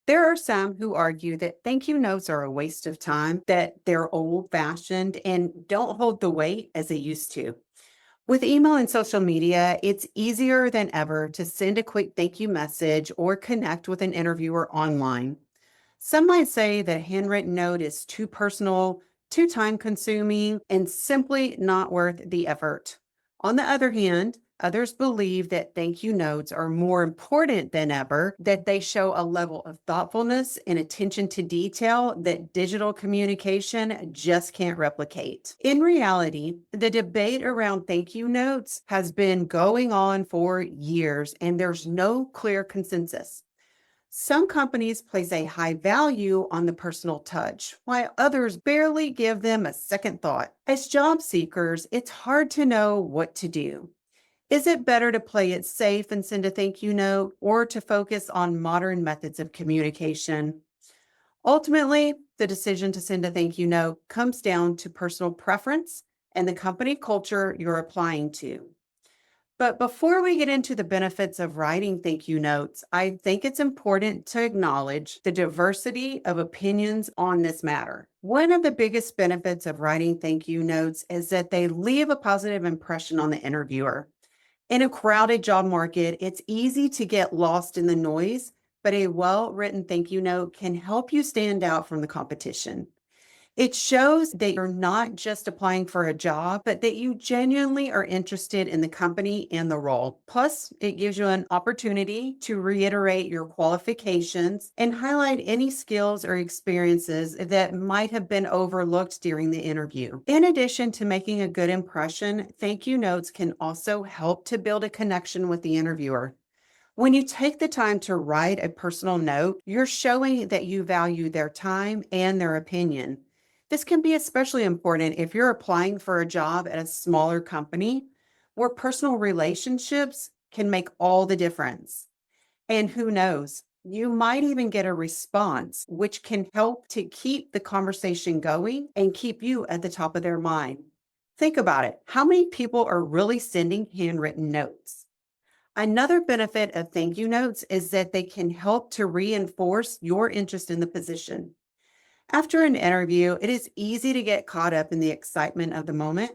There are some who argue that thank you notes are a waste of time, that they're old fashioned and don't hold the weight as they used to. With email and social media, it's easier than ever to send a quick thank you message or connect with an interviewer online. Some might say that a handwritten note is too personal, too time consuming, and simply not worth the effort. On the other hand, others believe that thank you notes are more important than ever, that they show a level of thoughtfulness and attention to detail that digital communication just can't replicate. In reality, the debate around thank you notes has been going on for years, and there's no clear consensus. Some companies place a high value on the personal touch, while others barely give them a second thought. As job seekers, it's hard to know what to do. Is it better to play it safe and send a thank you note, or to focus on modern methods of communication? Ultimately, the decision to send a thank you note comes down to personal preference and the company culture you're applying to. But before we get into the benefits of writing thank you notes, I think it's important to acknowledge the diversity of opinions on this matter. One of the biggest benefits of writing thank you notes is that they leave a positive impression on the interviewer. In a crowded job market, it's easy to get lost in the noise, but a well written thank you note can help you stand out from the competition. It shows that you're not just applying for a job, but that you genuinely are interested in the company and the role. Plus, it gives you an opportunity to reiterate your qualifications and highlight any skills or experiences that might have been overlooked during the interview. In addition to making a good impression, thank you notes can also help to build a connection with the interviewer. When you take the time to write a personal note, you're showing that you value their time and their opinion. This can be especially important if you're applying for a job at a smaller company where personal relationships can make all the difference. And who knows, you might even get a response, which can help to keep the conversation going and keep you at the top of their mind. Think about it. How many people are really sending handwritten notes? Another benefit of thank you notes is that they can help to reinforce your interest in the position. After an interview, it is easy to get caught up in the excitement of the moment,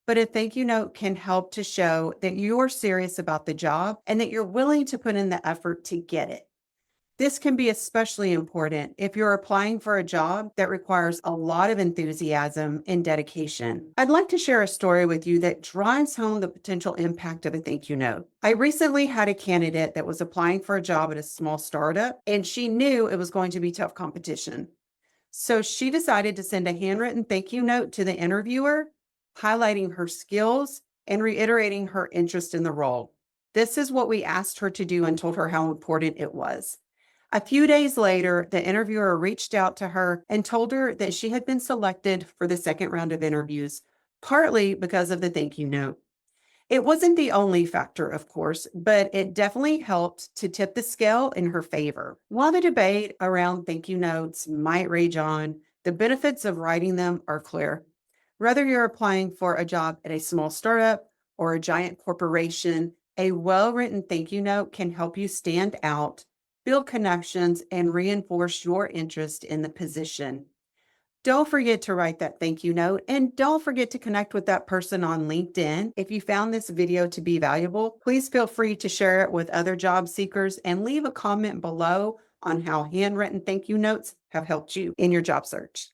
but a thank you note can help to show that you're serious about the job and that you're willing to put in the effort to get it. This can be especially important if you're applying for a job that requires a lot of enthusiasm and dedication. I'd like to share a story with you that drives home the potential impact of a thank you note. I recently had a candidate that was applying for a job at a small startup, and she knew it was going to be tough competition. So she decided to send a handwritten thank you note to the interviewer, highlighting her skills and reiterating her interest in the role. This is what we asked her to do and told her how important it was. A few days later, the interviewer reached out to her and told her that she had been selected for the second round of interviews, partly because of the thank you note. It wasn't the only factor, of course, but it definitely helped to tip the scale in her favor. While the debate around thank you notes might rage on, the benefits of writing them are clear. Whether you're applying for a job at a small startup or a giant corporation, a well written thank you note can help you stand out, build connections, and reinforce your interest in the position. Don't forget to write that thank you note, and don't forget to connect with that person on LinkedIn. If you found this video to be valuable, please feel free to share it with other job seekers and leave a comment below on how handwritten thank you notes have helped you in your job search.